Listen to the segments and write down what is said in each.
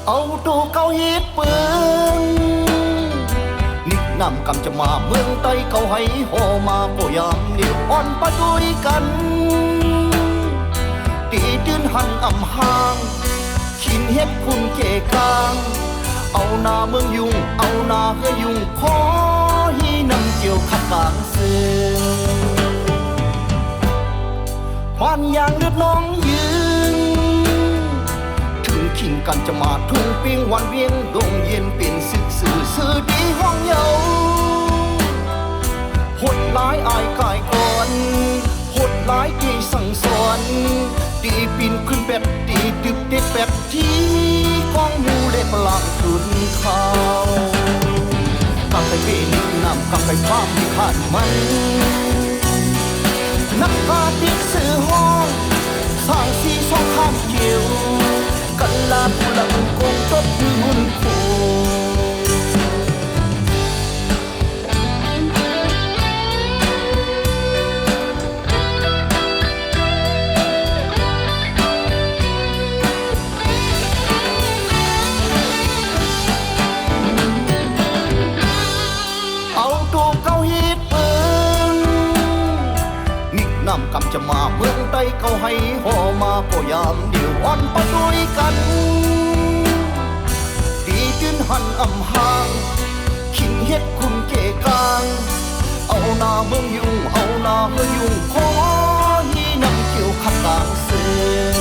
เอาตูเกาฮีดปืนนิกนำกำจะมาเมืองไต้เขาให้หอมาก็ยามเดียวอ่อนปะด้วยกันตีดืนหันอำห่างขินเฮ็ดคุณเกกางเอาหน้าเมืองยุ่งเอาหน้าเฮยุ่งขอฮีนำเจียวขัดกลางเสือบ้านอย่างเลือดน้องยืนถึงขิงกันจะมาทุ่งปิ้งวันเวียงดงเย็นเป็นสึกสื่อดีห้องเยาหดหลายอายกายก่อนหดหลายที่สั่งสอนตีปีนขึ้นเป็ดตีตึบเด็ดเป็ดที่กองมูเล็บหลังขึ้นเขากำไปเป็นน้ำกำไปความที่ขาดมันนักกาติดสื่อห้องสร้างสีสองข้ามเกี่ยวกันลาผู้ละอุ่นคงจบหุ่นคู่กำจะมาเมืองไต้เขาให้หอมาก็ยามเดียวอ่อนปะด้วยกันดีดืนหันอำห่างขิงเฮ็ดคุณเกกางเอาหน้าเมืองยุ่งเอาหน้าเฮยุ่งขอฮีนำเกี่ยวขัดกลางเสือ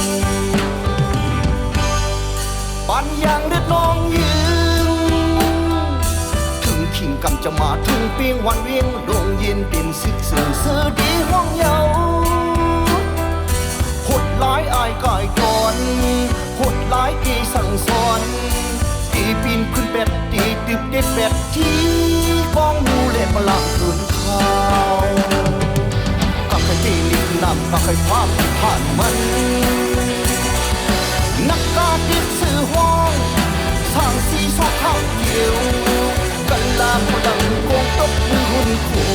ปันอย่างเด็ดน้องยืนถึงขิงกำจะมาถึงเปียงวันเวียงดงเย็นเป็นสึกสื่อดีห้องเยาหดหลายอายกายก่อนหดหลายที่สั่งสอนตีปีนขึ้นเป็ดตีตึบเด็ดเป็ดที่กองมูเล็บหลังขึ้นเขากับใครตีลิกนำกับใครความที่ผ่านมันนักกาติดสื่อห้องสร้างสีสองข้าวเกี่ยวกันลาผู้ดังโกงตบมือหุ่นคู่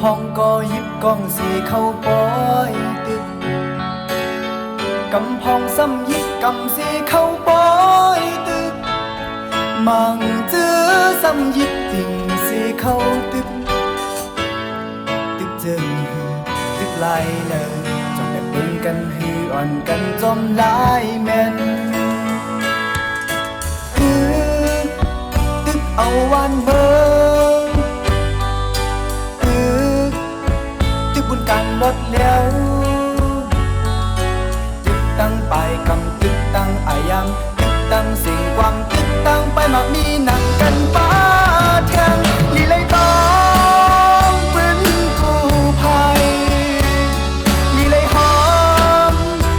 พองก็หยิบกล้องสีเข้าปอยตึกกำพองซ้ำยิบกำสีเข้าปอยตึกมังเจอซ้ำยิบติ่งสีเข้าตึกตึกเจอตึกลายเลิศจอมแบบเบิ่งกันฮืออ่อนกันจอมลายแม่นตึกเอาวันเบิ่งบุญการลดแล้วตึกตั้งไปกำตึกตั้งอายามตึกตั้งสิ่งความตึกตั้งไปมักมีหนังกันป้าแทงลีไลบ้องปืนกู้ภัยลีไลหอม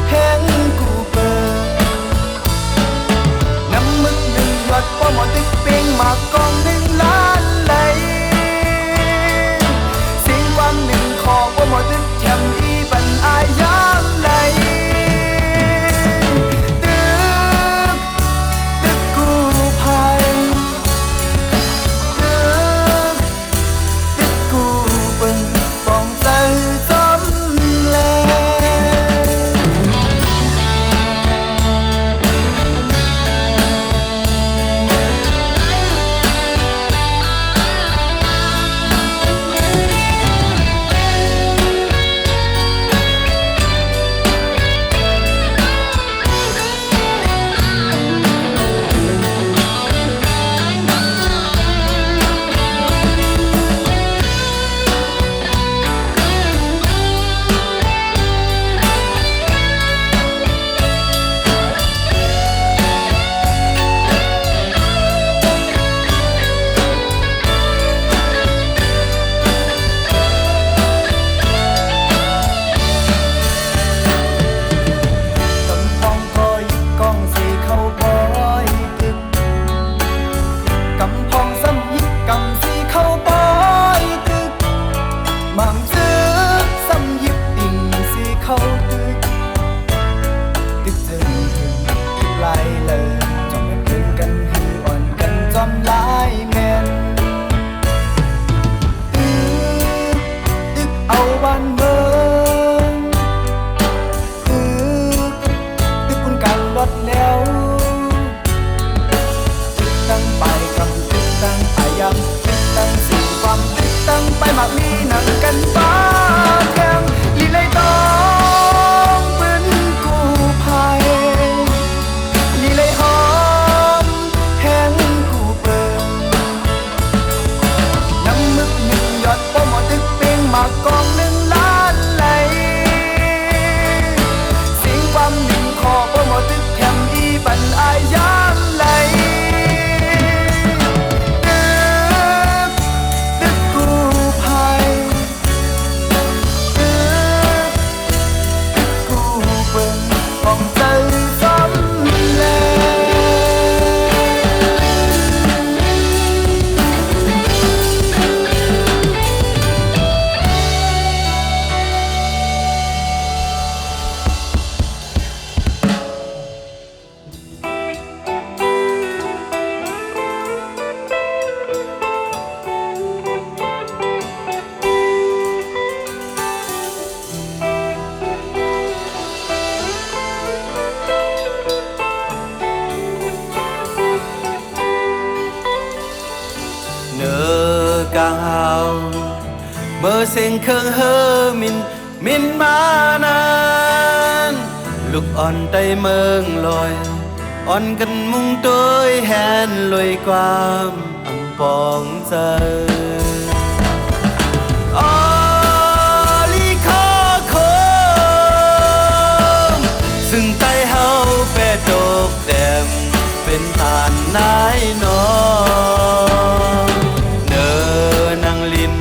แห้งกู้เปิดน้ำมึกหนึ่งหยดป้อหมอตึกเป่งมากกอง1 ล้านไหลสิ่งความหนึ่งขอว่าหมอตึกแถมอีบัน างหาวเมื่อเสียงเครื่องเฮอมินมานานลูกอ่อนใต้เมืองลอยอ่อนกันมุงโดยแหนลอยความอำปองใจออลีคอโคมซึ่งใต้เฮาแปดดกแดมเป็นฐานนายนอเนอนางลิน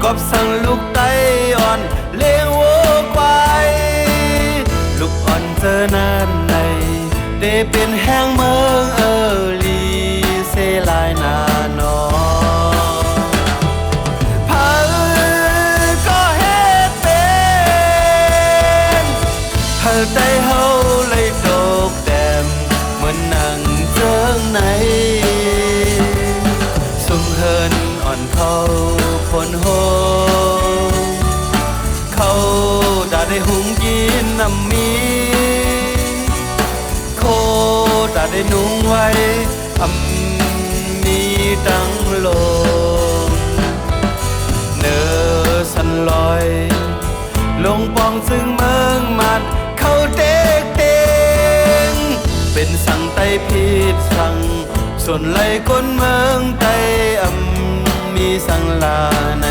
กอบสั่งลูกไต้อ่อนเลี้ยงวัวควายลูกอ่อนเจอนานในได้เป็นแห่งเมืองลีเซลายนานอพาก็เฮ็ดเป็นพาไต้เฮาเลยดกแดมเหมือนนั่งเจิงในสุ่มเฮินอ่อนเขาคนโฮเขาได้หุงกินน้ำมีโคได้นุ่งไว้มีดังลมเนอสันลอยลงปองซึ่งเมืองมัดเขาเด็กเต็งเป็นสั่งไต้ผิดสั่งส่วนไหลก้นเมืองไต้มีสั่งลาใน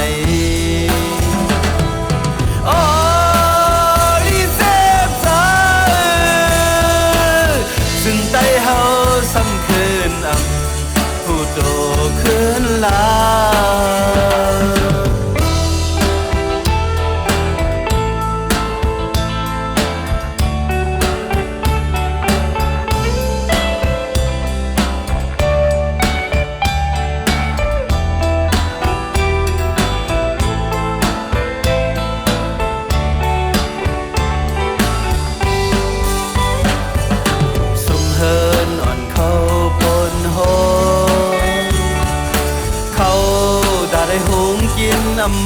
ซึ่งไต้เฮาสำคืนผู้โตคืนลา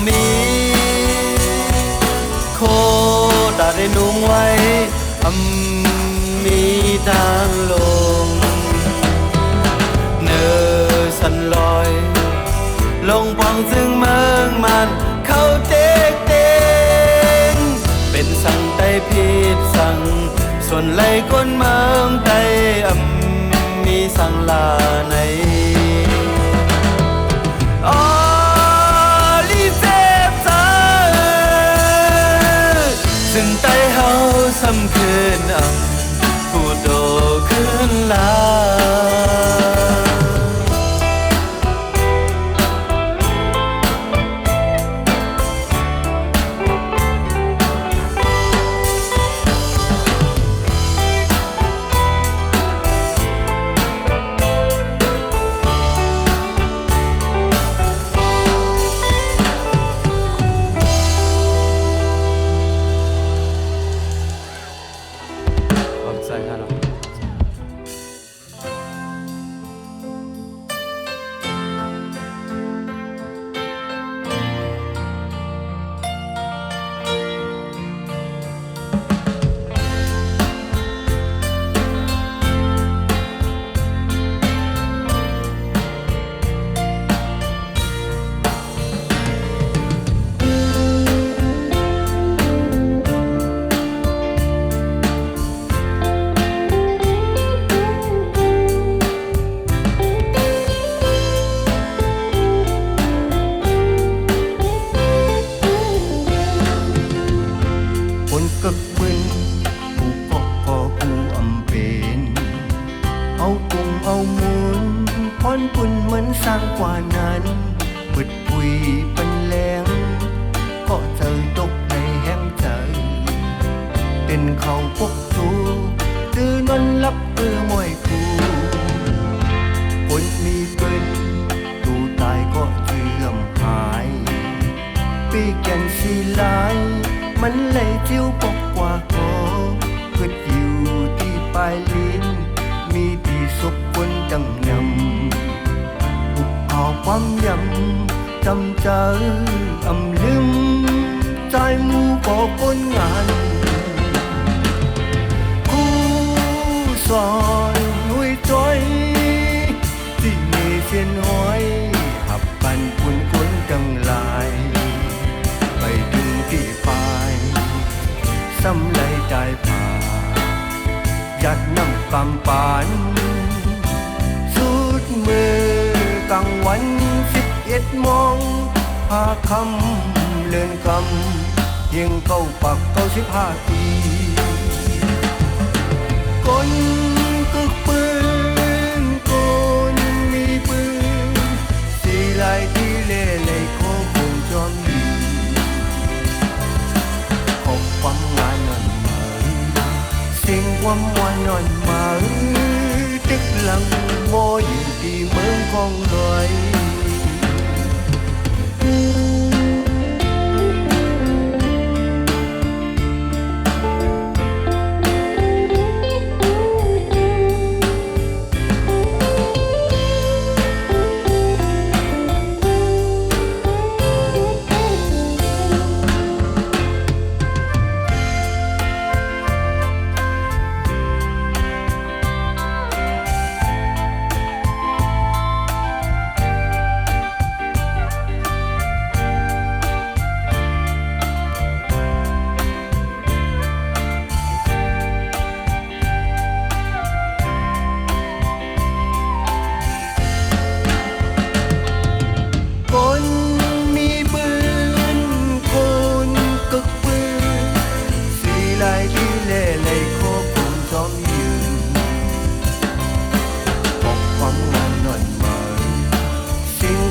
มีโคได้นุ่งไว้มีทางลงเนอสันลอยลงปองซึ่งเมืองมันเขาเด็กเต็งเป็นสั่งไต้ผิดสั่งส่วนไหลก้นเมืองไต้มีสั่งลาในซึ่งไต้เฮาสำคืนผู้โตคืนลาปุ่นเหมือนสร้างกว่านั้นปิดปุยเป็นแรงก็เจอตกในแห้งใจเป็นเขาพกตูตื่นวันรับมวยคูคนมีปืนตูตายก็เสื่อมหายปีแก่นสีลายมันเลยจิ้วปกกว่าโกเกิดอยู่ที่ปลายลิ้นมีที่ศพคนจังยำความยำจำเจอลืมใจมูก็คนงานคู่ซอยหุยจ้อยที่มีเส้นห้อยหับปัน ำปานสุดมือกลางวัน11 โมงพาคำเลื่อนคำเพียงเข้าปัก95 ปีคนกึกปืนคนมีปืนสีลายที่เล่ไหลโคคงจอมยิงขอบความงานนอนมาเสียงความวันนอนมาตึกหลังโมอยู่ที่เมืองของลอย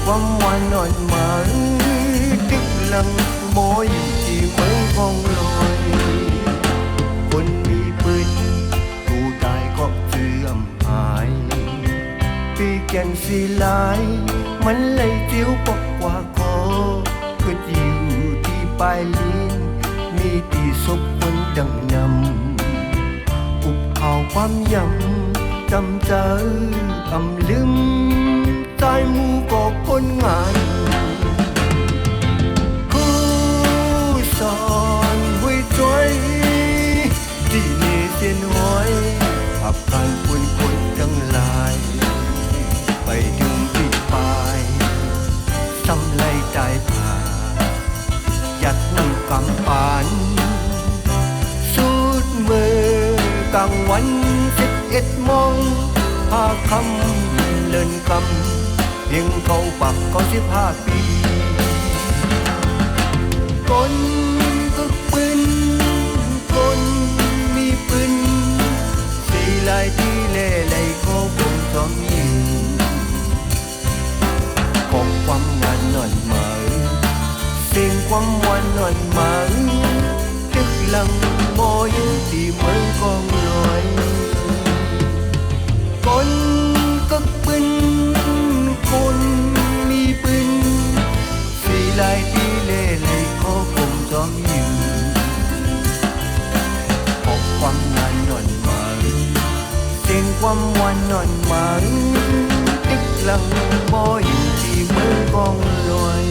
ความวันนอนมาตึกหลังโมอยู่ที่เมืองของลอยคนมีปืนผู้ตายก็เสื่อมหายปีแก่นสีลายมันเลยจิ้วปกกว่าคอก็อยู่ที่ปลายลิ้นมีตีศพคนดังนำอุบข่าวความยำจำเจออำลืมตายมูก็คนงานคู่สอนไว้จอยที่นี่เสียนหอยขับผ่านคนคนทั้งหลายไปถึงที่ปลายสำไลตายผ่ายัดน้ำกำปานสุดมือกลางวัน11 โมงพาคำเลื่อนคำเพียงเข้าปัก95 ปีคนกึกปืนคนมีปืนสีลายที่เล่ไหลเขาคงจอมยิงขอบความงานนอนมาเสียงความวันนอนมาตึกหลังโมอยู่ที่เมืองของลอยคนกึกปืนคนมีปืนสีลายที่เล่ไหลเขาคงจอมยืนขอบความงานนอนมาเสียงความวันนอนมาตึกหลังโมอยู่ที่เมืองของลอย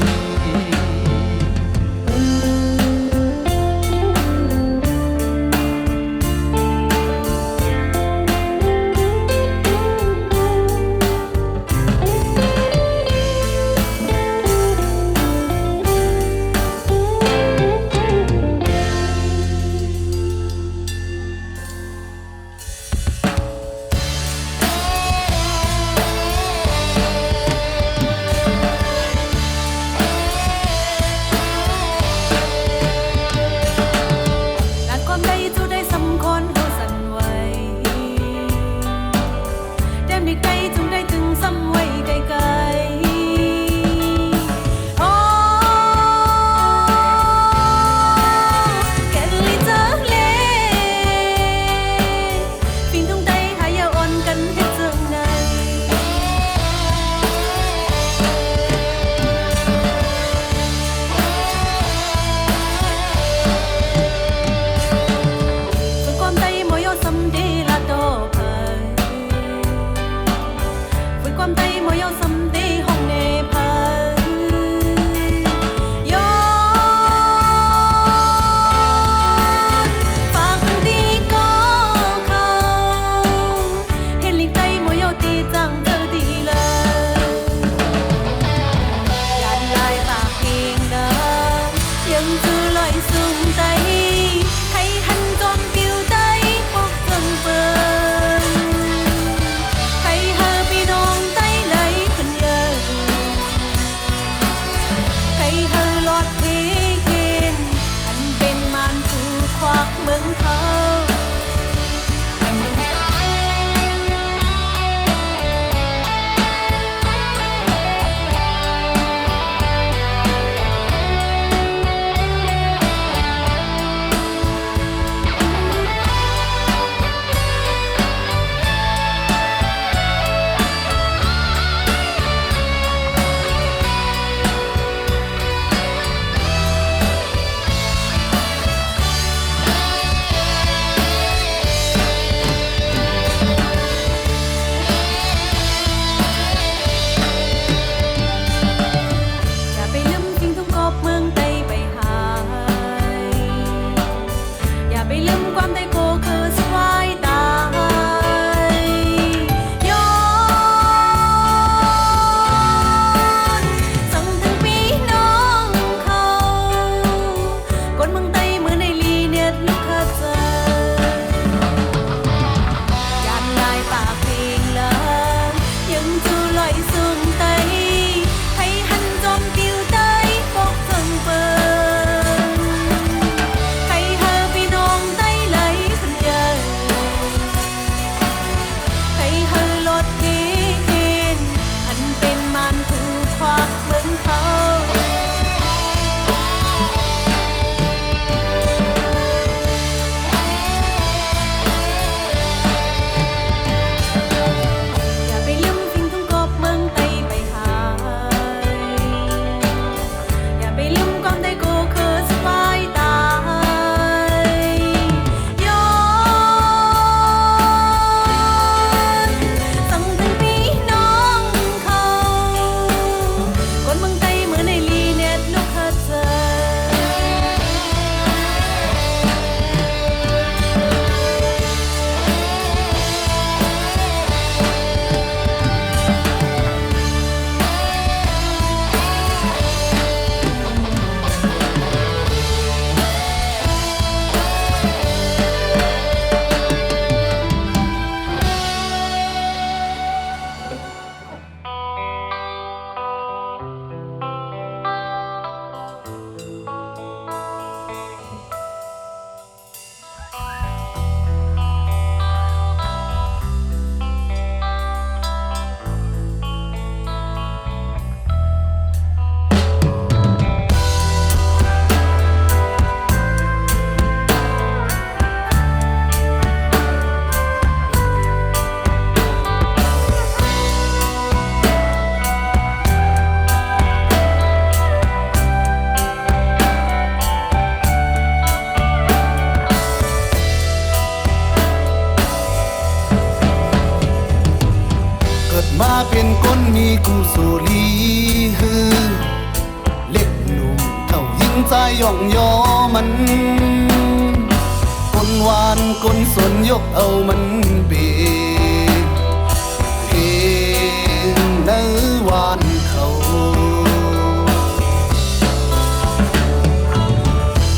มาเป็นคนมีกุศลีฮือเล็กหนุ่มเท่ายิ่งใจย่องยอมันคนหวานคนสนยกเอามันเป็นเพลงเนื้อหวานเขา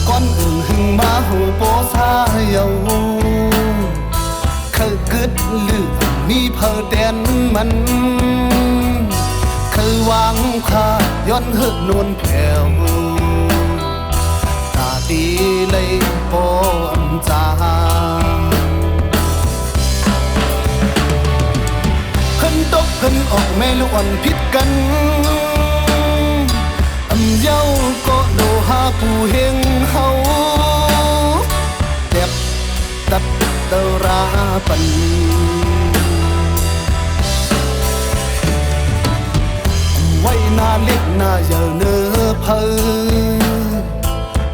ก้อนอึ่งหึงมาหูโปซาเยาเคยกึดลือมีเพอแดนมันเคยวางคาย้อนเหิกนวลแผ่วตาตีเลยปอนจาขึ้นตกขึ้นออกแม่ล้วนผิดกันเย้าก็โลหาผู้เฮงเฮาเด็บตัดเตราปันไว้หน้าเล็กหน้าเยาเนื้อเพอ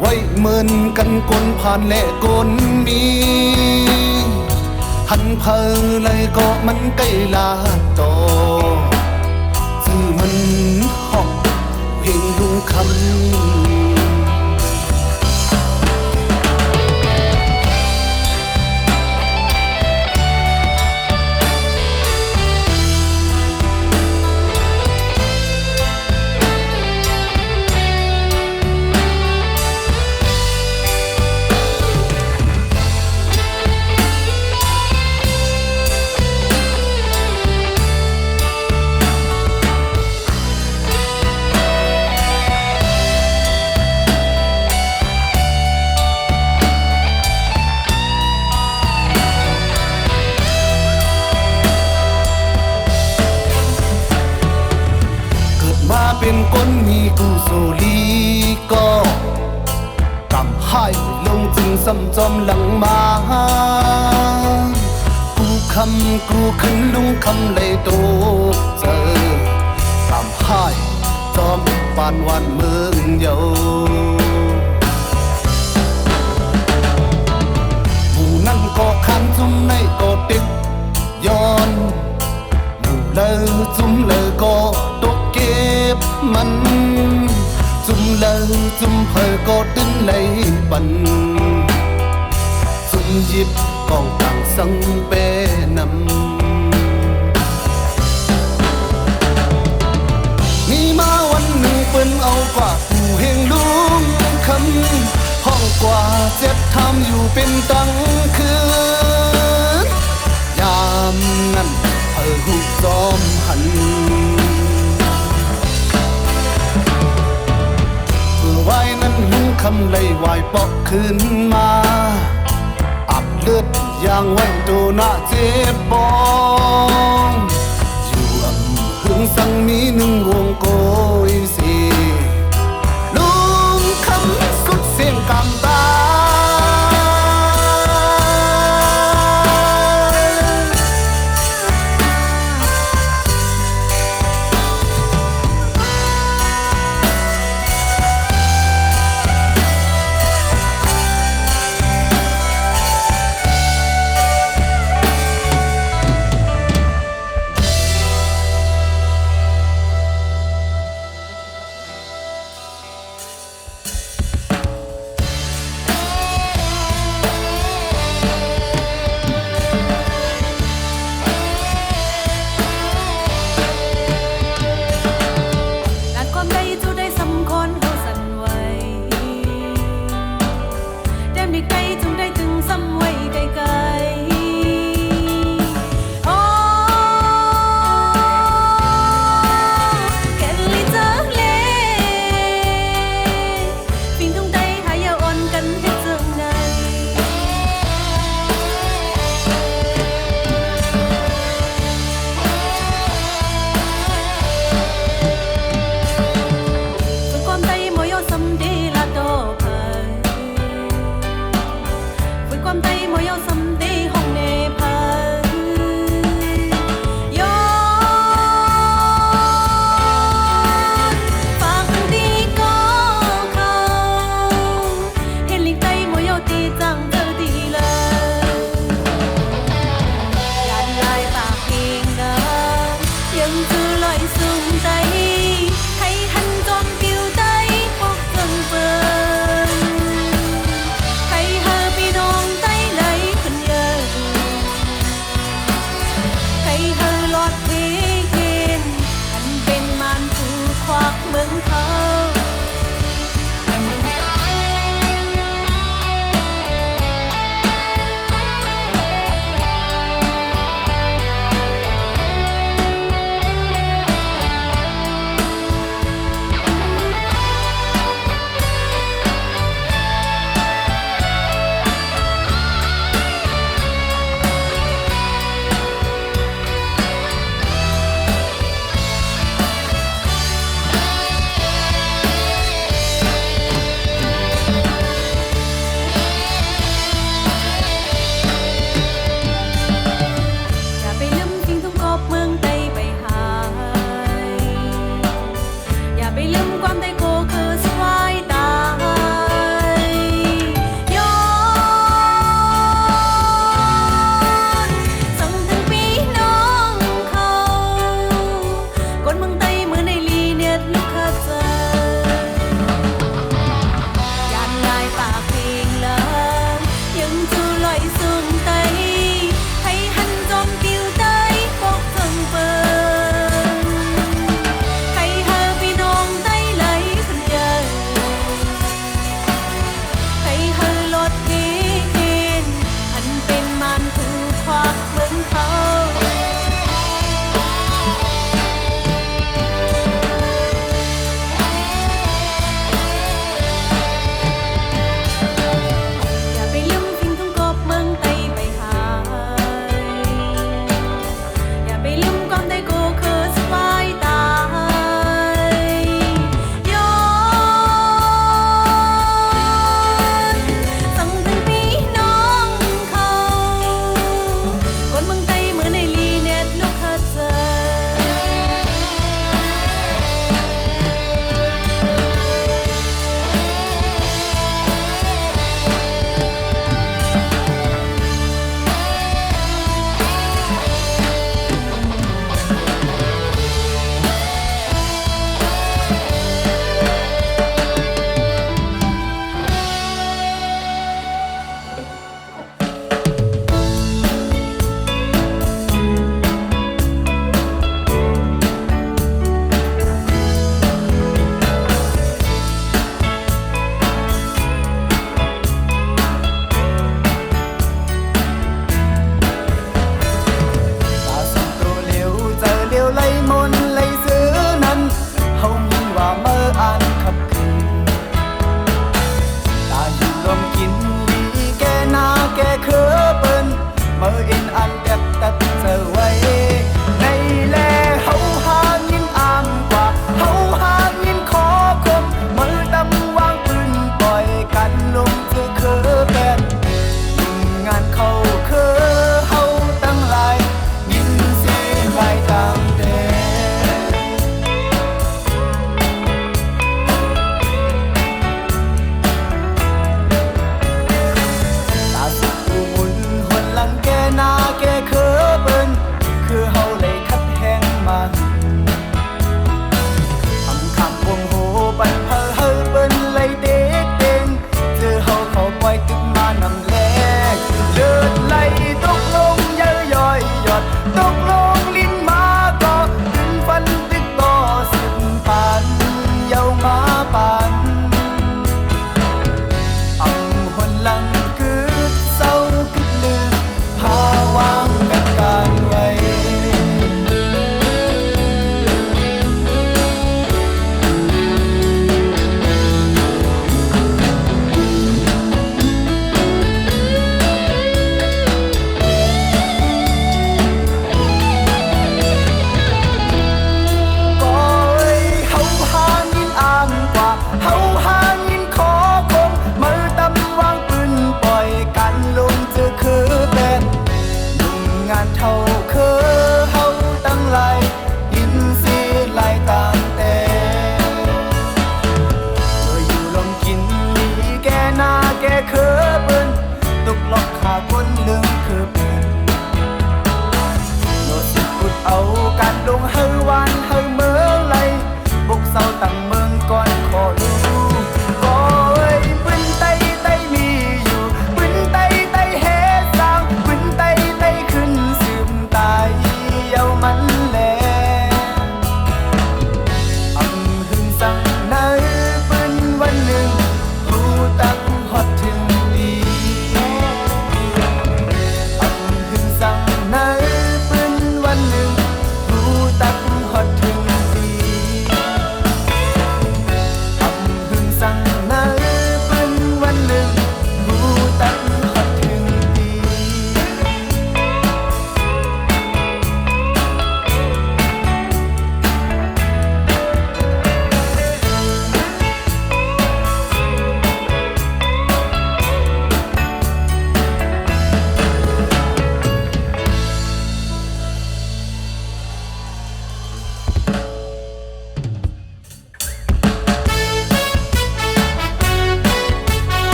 ไว้เหมือนกันกลผ่านและกลมีหันเพอเลยก็มันใกล้ลาโตชื่อมันหอกเพลงลุงคำเป็นคนมีกุศลีก็กำให้ลงจึงซ้ำจอมหลังมากูคำกูขึ้นลุงคำเลยโตเจอกำให้จอมปานวันเมืองเยาผู้นั้นก็ขันจุ่มในก็ติดย้อนผู้เลยจุ่มเลยก็ตกเก็บมันจุ่มเลยจุ่มเพอก็ตึ้นเลยปันจุ่มหยิบกองต่างสังเปนำมีมาวันหนึ่งเป็นเอากว่าผู้เฮงลุงคำห้องกว่าเจ็บทำอยู่เป็นตั้งคืนยามนั้นเพอหุบจอมหันไว้นั้นลุงคำเลยไหวปอกขึ้นมาอับเลือดยางไว้ดูหน้าเจ็บปองอยู่อำหึงสังมีหนึ่งวงโกยสีลุงคำสุดเสียงกำตา ลงเฮาวานเฮาเมืองไหลบกเศร้าตั้งเมืองก่อนขอดูก็เอ้ยปืนไตไตมีอยู่ปืนไตไตเฮสร้างปืนไตไตขึ้นสืบตายเยามันแลอำหึงสั่งในปืนวันหนึ่งรู้ตักฮอดถึงดีอำหึงสั่งในปืนวันหนึ่งรู้ตักฮอดถึงดีอำหึงสั่งในปืนวันหนึ่งรู้ตักฮอดถึงดี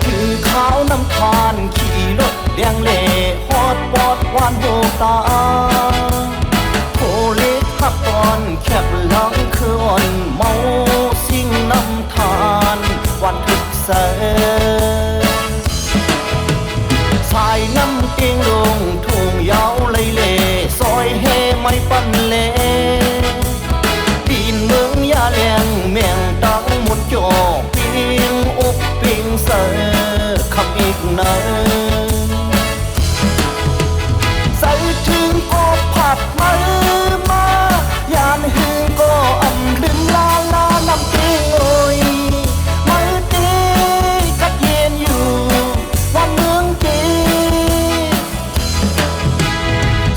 ถือขาวน้ำทานขี่รถเลี้ยงเล่ฮอดปอดวานโบตาโคเล็กขับตอนแคบหลังคืออ่อนเมาสิ่งน้ำทานวันทุกเสสายน้ำเตียงลงทุ่งยาวเลยเล่ซอยเฮไม่ปันเล่ปีนเมืองยาแรงเมียงตังหมดจอปิงอกปิงเสคำอีกเนอใส่ถึงก็ผัดมือมายานหือก็อำลืมลาลาน้ำเตียงโอยมือตีกัดเย็นอยู่วันเมืองจี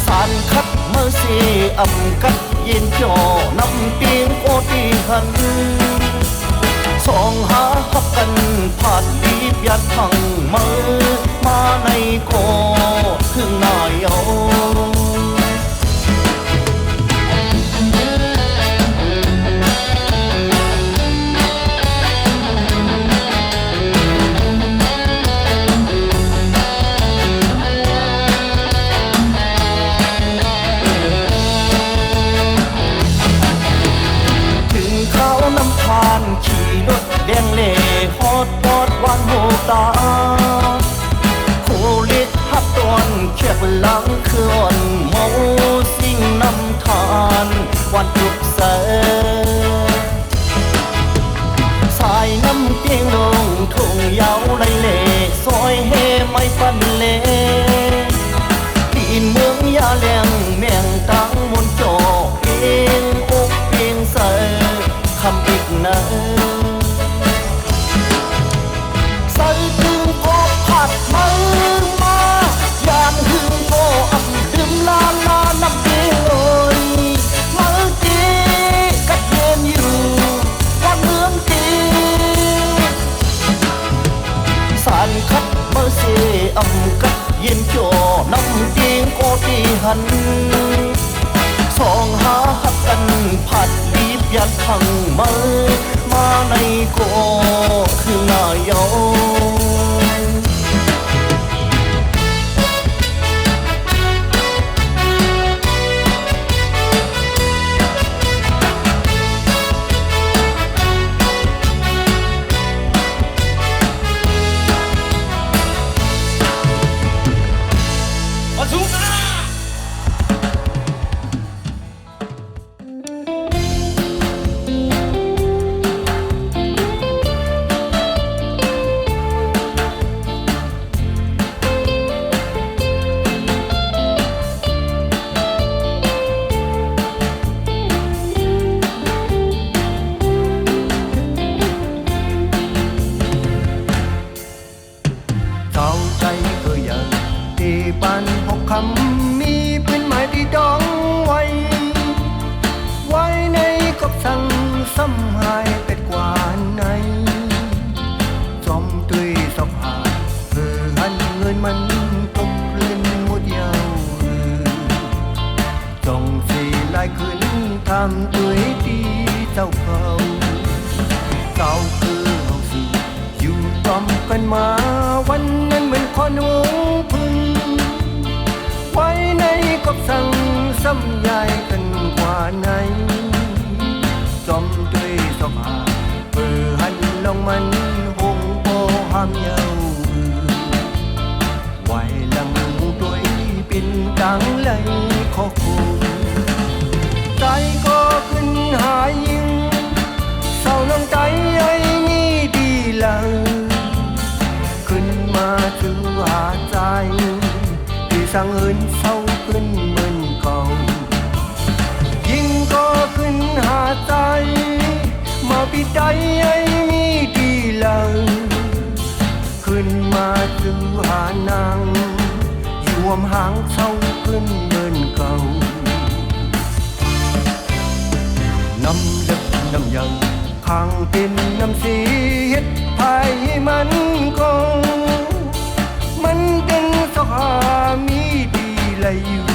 สารคัดมือสีอำกัดเย็นจอน้ำเตียงโอตีหันสองหาฮับกันผ่านบีบยัดพังมือมาในโกถึงนายเอา ถึงเขาน้ำพานขี่รถแดงเล่ฮอดปอดวันโหตาโคลิดฮับตอนเขียบหลังคืออ่อนเมาสิ่งน้ำทานวันทุกเสสายน้ำเตียงลงทุ่งยาวไรเล่ซอยเฮไม่ปันเล่ปีนเมืองยาแรงเมียงตังมนจอเองอกเพียงเสคำอีกเนอใส่ถึงก็ผัดมือมายานหึงก็อับดื่มลาลาน้ำเตียงโอยมือตีกัดเย็นอยู่วันเมืองจีสารคัดมือเสียอำกัดเย็นจอน้ำเตียงโอตีหันสองหาหักกันผัดบีบยัดพังมือมาในโกคือนายเอาคำมีเป็นหมายที่ดองไว้ในกบสั่งซ้ำหายเป็ดกว่าในจอมตุยสอบหาหันเงินมันตกเล่นหมดยาวจองสีลายขึ้นทาง ำด้วยดีเจ้าเขาเจ้าคือเฮาสิอยู่ต้อมกันมาวันนั้นเหมือนคนหงพึ่งไว้ในกบสั่งซ้ำใหญ่กันกว่าไหนจอมด้วยสภาเปิดหันลงมันหงโบห้ามเยาไว้ลังด้วยปิ่นดังไหลขอคุณใจก็ขึ้นหายิงเศร้าน้ำใจไอ้นี่ดีเลยขึ้นมาถึงหาใจที่สั่งเอินเศร้าขึ้นเหมือนเก่ายิงก็ขึ้นหาใจมาปิดใจไอ้นี่ดีเลยขึ้นมาถึงหานางอยู่วมหางเศร้าขึ้นเหมือนเก่าน้ำเล็บน้ำยังข้างเป็นน้ำสีเฮ็ดภายให้มันคงมันเป็นสหามีดีเลยอยู่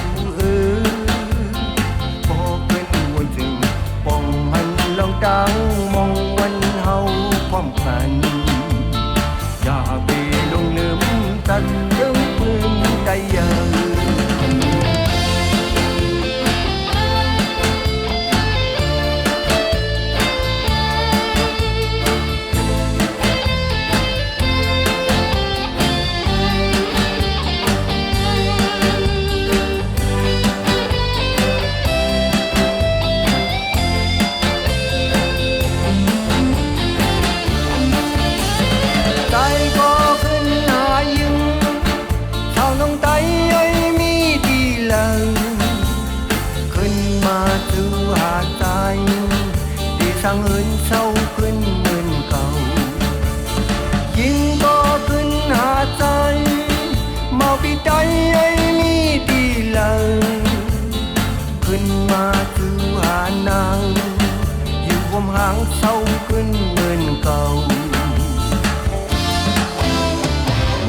พอเป็นวันถึงป้องมันลองดังมองวันเฮาพร้อมกันอย่าไปลงลืมตันเรื่องปืนใจเย็นใจก็ขึ้นหายิงชาวน้องไตไอ้มีดีเลยขึ้นมาถือหาใจที่สั่งเอินเศร้าขึ้นเหมือนเก่ายิงก็ขึ้นหาใจมาปิดใจไอ้มีดีเลยขึ้นมาถือหานางอยู่วมหางเศร้าขึ้นเหมือนเก่า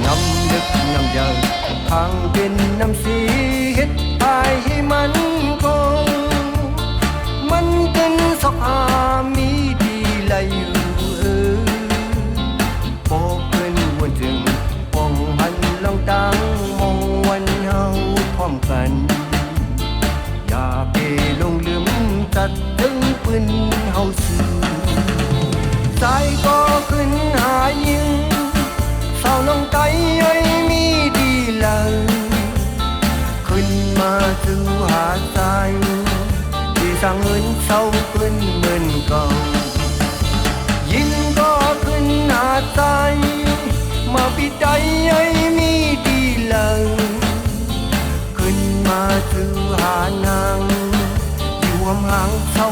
น้ำลึกน้ำใหญ่ทางเป็นน้ำสีเฮ็ดภายให้มันคงมันเป็นสภามีดีเลยอยู่บอกเพิ่นวันถึงป้องหันลองดังมองวันเฮาพร้อมกันอย่าไปลงลืมตัดถึงปืนเฮาซื้อใจก็ขึ้นหายิงเศร้าน้องไตไอ้มีดีเลยขึ้นมาถือหาใจที่สั่งเอินเศร้าขึ้นเหมือนเก่ายิงก็ขึ้นหาใจมาปิดใจไอ้มีดีเลยขึ้นมาถือหานางอยู่วมหางเศร้า